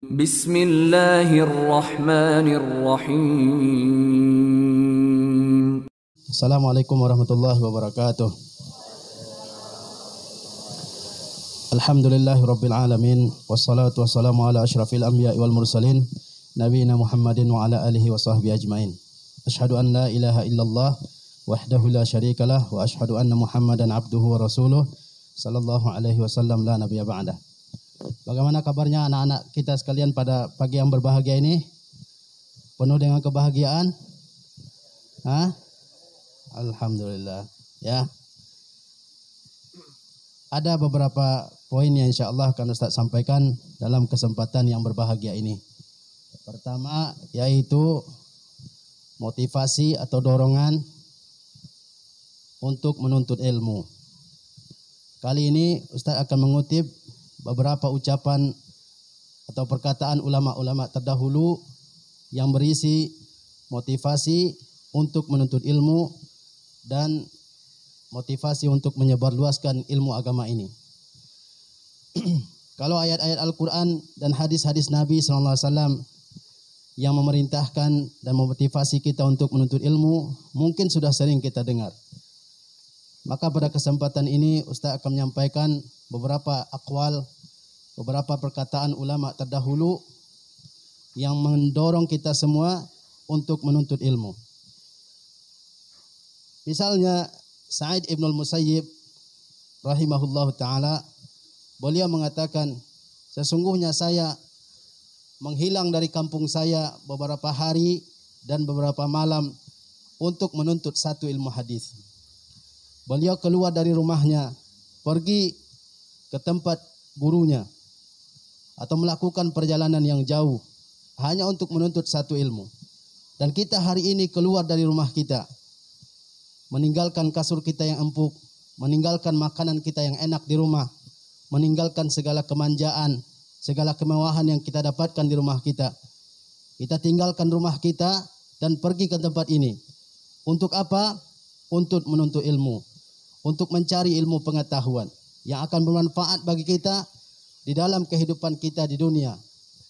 Bismillahirrahmanirrahim. Assalamualaikum warahmatullahi wabarakatuh. Alhamdulillahirabbil alamin wassalatu wassalamu ala asyrafil anbiya'i wal mursalin nabiyina Muhammadin wa ala alihi wa sahbihi ajmain. Asyhadu an la ilaha illallah wahdahu la syarikalah wa asyhadu anna Muhammadan abduhu wa rasuluh sallallahu alaihi wasallam la nabiyya ba'dah. Bagaimana kabarnya anak-anak kita sekalian pada pagi yang berbahagia ini? Penuh dengan kebahagiaan? Alhamdulillah. Ya. Ada beberapa poin yang insyaallah akan Ustaz sampaikan dalam kesempatan yang berbahagia ini. Pertama yaitu motivasi atau dorongan untuk menuntut ilmu. Kali ini Ustaz akan mengutip beberapa ucapan atau perkataan ulama-ulama terdahulu yang berisi motivasi untuk menuntut ilmu dan motivasi untuk menyebarluaskan ilmu agama ini. Kalau ayat-ayat Al-Quran dan hadis-hadis Nabi SAW yang memerintahkan dan memotivasi kita untuk menuntut ilmu, mungkin sudah sering kita dengar. Maka pada kesempatan ini Ustaz akan menyampaikan beberapa aqwal, beberapa perkataan ulama terdahulu yang mendorong kita semua untuk menuntut ilmu. Misalnya Sa'id ibn al-Musayyib rahimahullahu ta'ala, beliau mengatakan, sesungguhnya saya menghilang dari kampung saya beberapa hari dan beberapa malam untuk menuntut satu ilmu hadis. Beliau keluar dari rumahnya, pergi ke tempat gurunya, atau melakukan perjalanan yang jauh hanya untuk menuntut satu ilmu. Dan kita hari ini keluar dari rumah kita, meninggalkan kasur kita yang empuk, meninggalkan makanan kita yang enak di rumah, meninggalkan segala kemanjaan, segala kemewahan yang kita dapatkan di rumah kita. Kita tinggalkan rumah kita dan pergi ke tempat ini. Untuk apa? Untuk menuntut ilmu, untuk mencari ilmu pengetahuan yang akan bermanfaat bagi kita di dalam kehidupan kita di dunia,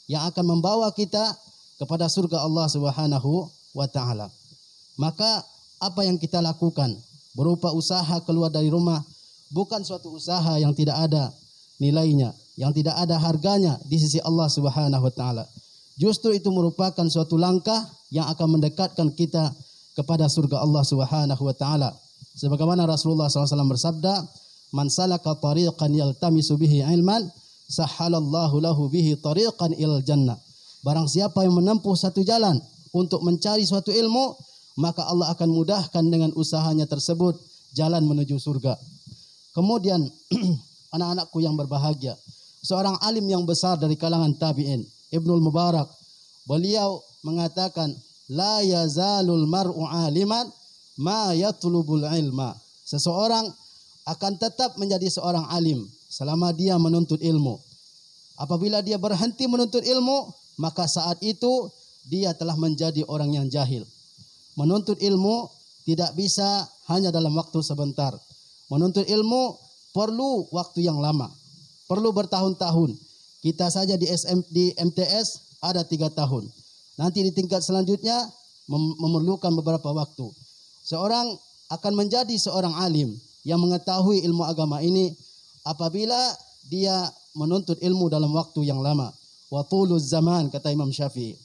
yang akan membawa kita kepada surga Allah Subhanahu wa taala. Maka apa yang kita lakukan berupa usaha keluar dari rumah bukan suatu usaha yang tidak ada nilainya, yang tidak ada harganya di sisi Allah Subhanahu wa taala. Justru itu merupakan suatu langkah yang akan mendekatkan kita kepada surga Allah Subhanahu wa taala. Sebagaimana Rasulullah SAW bersabda, "Man salaka tariqan yaltamisu bihi ilman, sahhalallahu lahu bihi tariqan ilal jannah." Barang siapa yang menempuh satu jalan untuk mencari suatu ilmu, maka Allah akan mudahkan dengan usahanya tersebut jalan menuju surga. Kemudian anak-anakku yang berbahagia, seorang alim yang besar dari kalangan tabi'in, Ibnul Mubarak, beliau mengatakan, la yazalul mar'u aliman ma yatlubul ilma. Seseorang akan tetap menjadi seorang alim selama dia menuntut ilmu. Apabila dia berhenti menuntut ilmu, maka saat itu dia telah menjadi orang yang jahil. Menuntut ilmu tidak bisa hanya dalam waktu sebentar. Menuntut ilmu perlu waktu yang lama, perlu bertahun-tahun. Kita saja di MTS ada 3 tahun. Nanti di tingkat selanjutnya memerlukan beberapa waktu. Seorang akan menjadi seorang alim yang mengetahui ilmu agama ini apabila dia menuntut ilmu dalam waktu yang lama. Wa tuluz zaman, kata Imam Syafi'i.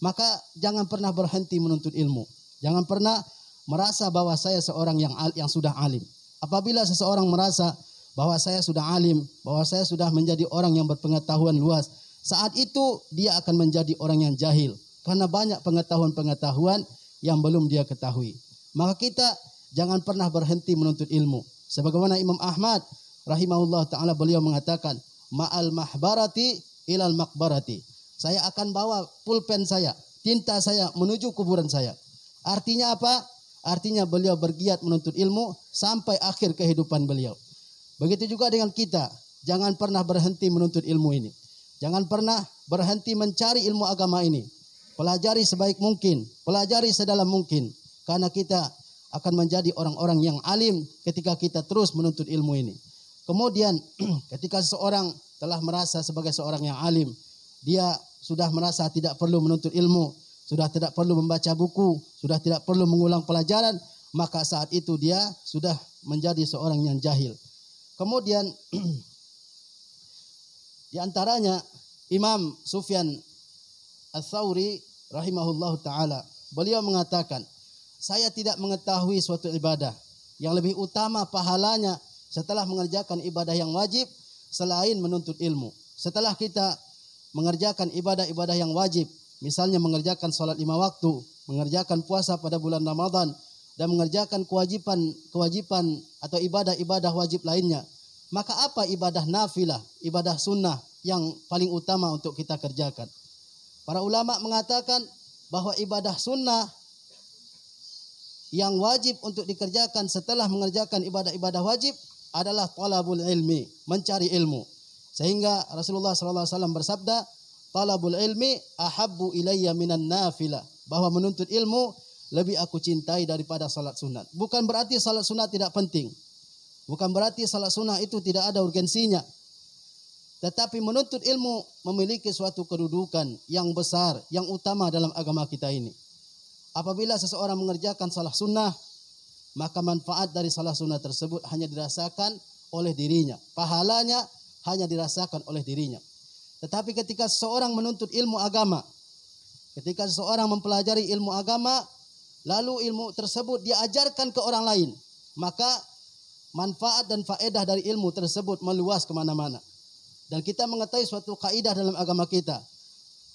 Maka jangan pernah berhenti menuntut ilmu. Jangan pernah merasa bahwa saya seorang yang sudah alim. Apabila seseorang merasa bahwa saya sudah alim, bahwa saya sudah menjadi orang yang berpengetahuan luas, saat itu dia akan menjadi orang yang jahil. Karena banyak pengetahuan-pengetahuan yang belum dia ketahui. Maka kita jangan pernah berhenti menuntut ilmu. Sebagaimana Imam Ahmad rahimahullah ta'ala, beliau mengatakan, ma'al mahbarati ilal makbarati. Saya akan bawa pulpen saya, tinta saya menuju kuburan saya. Artinya apa? Artinya beliau bergiat menuntut ilmu sampai akhir kehidupan beliau. Begitu juga dengan kita. Jangan pernah berhenti menuntut ilmu ini. Jangan pernah berhenti mencari ilmu agama ini. Pelajari sebaik mungkin, pelajari sedalam mungkin. Karena kita akan menjadi orang-orang yang alim ketika kita terus menuntut ilmu ini. Kemudian ketika seseorang telah merasa sebagai seorang yang alim, dia sudah merasa tidak perlu menuntut ilmu, sudah tidak perlu membaca buku, sudah tidak perlu mengulang pelajaran, maka saat itu dia sudah menjadi seorang yang jahil. Kemudian di antaranya Imam Sufyan Ats-Tsauri rahimahullahu taala, beliau mengatakan, saya tidak mengetahui suatu ibadah yang lebih utama pahalanya setelah mengerjakan ibadah yang wajib selain menuntut ilmu. Setelah kita mengerjakan ibadah-ibadah yang wajib, misalnya mengerjakan salat 5 waktu, mengerjakan puasa pada bulan Ramadan, dan mengerjakan kewajiban atau ibadah-ibadah wajib lainnya, maka apa ibadah nafilah, ibadah sunnah yang paling utama untuk kita kerjakan? Para ulama mengatakan bahwa ibadah sunnah yang wajib untuk dikerjakan setelah mengerjakan ibadah-ibadah wajib adalah talabul ilmi, mencari ilmu. Sehingga Rasulullah SAW bersabda, talabul ilmi ahabbu ilayya minan nafilah, bahwa menuntut ilmu lebih aku cintai daripada salat sunat. Bukan berarti salat sunat tidak penting. Bukan berarti salat sunnah itu tidak ada urgensinya. Tetapi menuntut ilmu memiliki suatu kedudukan yang besar, yang utama dalam agama kita ini. Apabila seseorang mengerjakan salat sunnah, maka manfaat dari salat sunnah tersebut hanya dirasakan oleh dirinya. Pahalanya hanya dirasakan oleh dirinya. Tetapi ketika seseorang menuntut ilmu agama, ketika seseorang mempelajari ilmu agama, lalu ilmu tersebut diajarkan ke orang lain, maka manfaat dan faedah dari ilmu tersebut meluas kemana-mana. Dan kita mengetahui suatu kaidah dalam agama kita,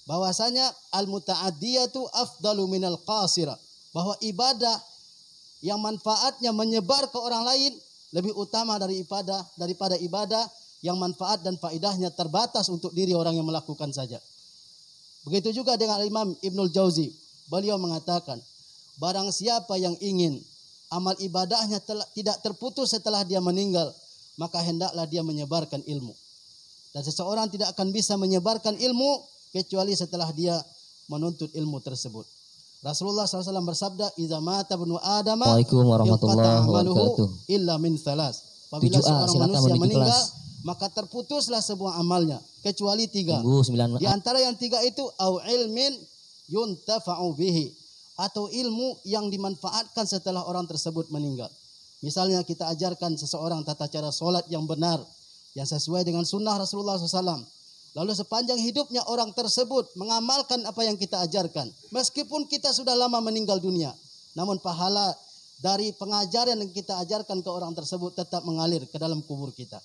bahwasanya al-muta'addiyatu afdalu minal qasira, bahwa ibadah yang manfaatnya menyebar ke orang lain lebih utama daripada ibadah yang manfaat dan faedahnya terbatas untuk diri orang yang melakukan saja. Begitu juga dengan Imam Ibnul Jauzi, beliau mengatakan, barang siapa yang ingin amal ibadahnya tidak terputus setelah dia meninggal, maka hendaklah dia menyebarkan ilmu. Dan seseorang tidak akan bisa menyebarkan ilmu kecuali setelah dia menuntut ilmu tersebut. Rasulullah SAW bersabda, "Idza mata ibnu Adam, Waalaikumsalam warahmatullahi wabarakatuh. Illa min thalas." Apabila seorang manusia meninggal, maka terputuslah sebuah amalnya kecuali 3. Di antara yang 3 itu au ilmin yuntafa'u bihi, atau ilmu yang dimanfaatkan setelah orang tersebut meninggal. Misalnya kita ajarkan seseorang tata cara sholat yang benar, yang sesuai dengan sunnah Rasulullah SAW. Lalu sepanjang hidupnya orang tersebut mengamalkan apa yang kita ajarkan. Meskipun kita sudah lama meninggal dunia, namun pahala dari pengajaran yang kita ajarkan ke orang tersebut tetap mengalir ke dalam kubur kita.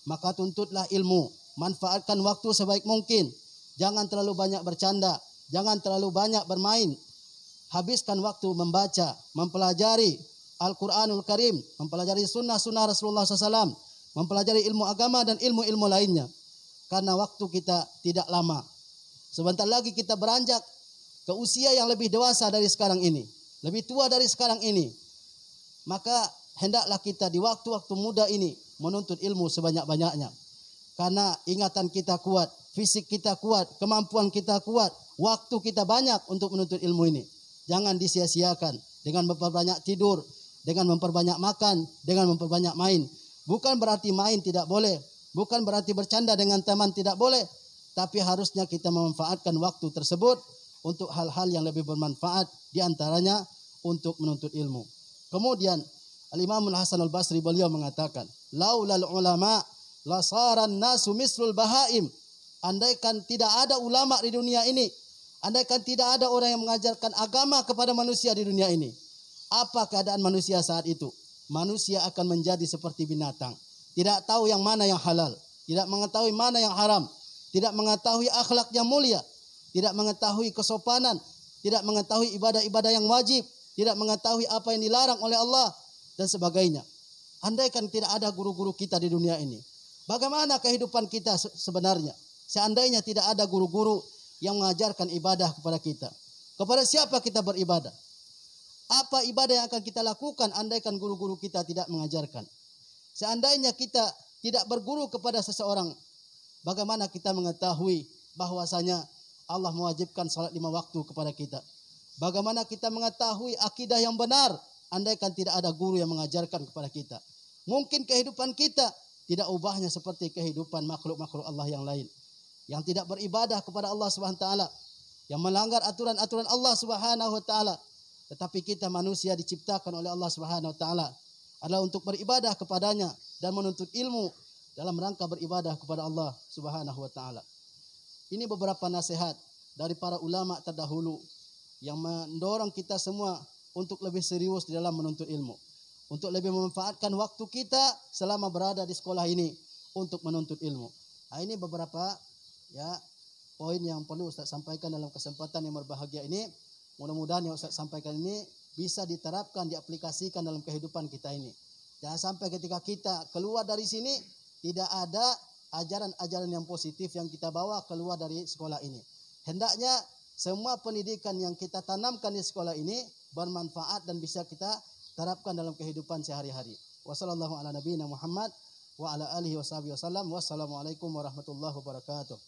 Maka tuntutlah ilmu, manfaatkan waktu sebaik mungkin. Jangan terlalu banyak bercanda, jangan terlalu banyak bermain. Habiskan waktu membaca, mempelajari Al-Quranul Karim, mempelajari sunnah-sunnah Rasulullah SAW, mempelajari ilmu agama dan ilmu-ilmu lainnya. Karena waktu kita tidak lama. Sebentar lagi kita beranjak ke usia yang lebih dewasa dari sekarang ini, lebih tua dari sekarang ini. Maka hendaklah kita di waktu-waktu muda ini menuntut ilmu sebanyak-banyaknya. Karena ingatan kita kuat, fisik kita kuat, kemampuan kita kuat, waktu kita banyak untuk menuntut ilmu ini. Jangan disia-siakan dengan memperbanyak tidur, dengan memperbanyak makan, dengan memperbanyak main. Bukan berarti main tidak boleh, bukan berarti bercanda dengan teman tidak boleh, tapi harusnya kita memanfaatkan waktu tersebut untuk hal-hal yang lebih bermanfaat, di antaranya untuk menuntut ilmu. Kemudian Al-Imam Al-Hasan Al-Basri beliau mengatakan, laulal ulama lasaran nasu mislul bahaim. Andaikan tidak ada ulama di dunia ini, andaikan tidak ada orang yang mengajarkan agama kepada manusia di dunia ini, apa keadaan manusia saat itu? Manusia akan menjadi seperti binatang. Tidak tahu yang mana yang halal, tidak mengetahui mana yang haram, tidak mengetahui akhlak yang mulia, tidak mengetahui kesopanan, tidak mengetahui ibadah-ibadah yang wajib, tidak mengetahui apa yang dilarang oleh Allah dan sebagainya. Andaikan tidak ada guru-guru kita di dunia ini, bagaimana kehidupan kita sebenarnya? Seandainya tidak ada guru-guru yang mengajarkan ibadah kepada kita, kepada siapa kita beribadah? Apa ibadah yang akan kita lakukan andaikan guru-guru kita tidak mengajarkan? Seandainya kita tidak berguru kepada seseorang, bagaimana kita mengetahui bahwasanya Allah mewajibkan salat 5 waktu kepada kita? Bagaimana kita mengetahui akidah yang benar andaikan tidak ada guru yang mengajarkan kepada kita? Mungkin kehidupan kita tidak ubahnya seperti kehidupan makhluk-makhluk Allah yang lain. yang tidak beribadah kepada Allah Subhanahu wa taala, yang melanggar aturan-aturan Allah Subhanahu wa taala. Tetapi kita manusia diciptakan oleh Allah Subhanahu wa taala adalah untuk beribadah kepadanya dan menuntut ilmu dalam rangka beribadah kepada Allah Subhanahu wa taala. Ini beberapa nasihat dari para ulama terdahulu yang mendorong kita semua untuk lebih serius di dalam menuntut ilmu, untuk lebih memanfaatkan waktu kita selama berada di sekolah ini untuk menuntut ilmu. Nah, ini beberapa poin yang perlu Ustaz sampaikan dalam kesempatan yang berbahagia ini. Mudah-mudahan yang Ustaz sampaikan ini bisa diterapkan, diaplikasikan dalam kehidupan kita ini. Jangan sampai ketika kita keluar dari sini tidak ada ajaran-ajaran yang positif yang kita bawa keluar dari sekolah ini. Hendaknya semua pendidikan yang kita tanamkan di sekolah ini bermanfaat dan bisa kita terapkan dalam kehidupan sehari-hari. Wassalamualaikum warahmatullahi wabarakatuh.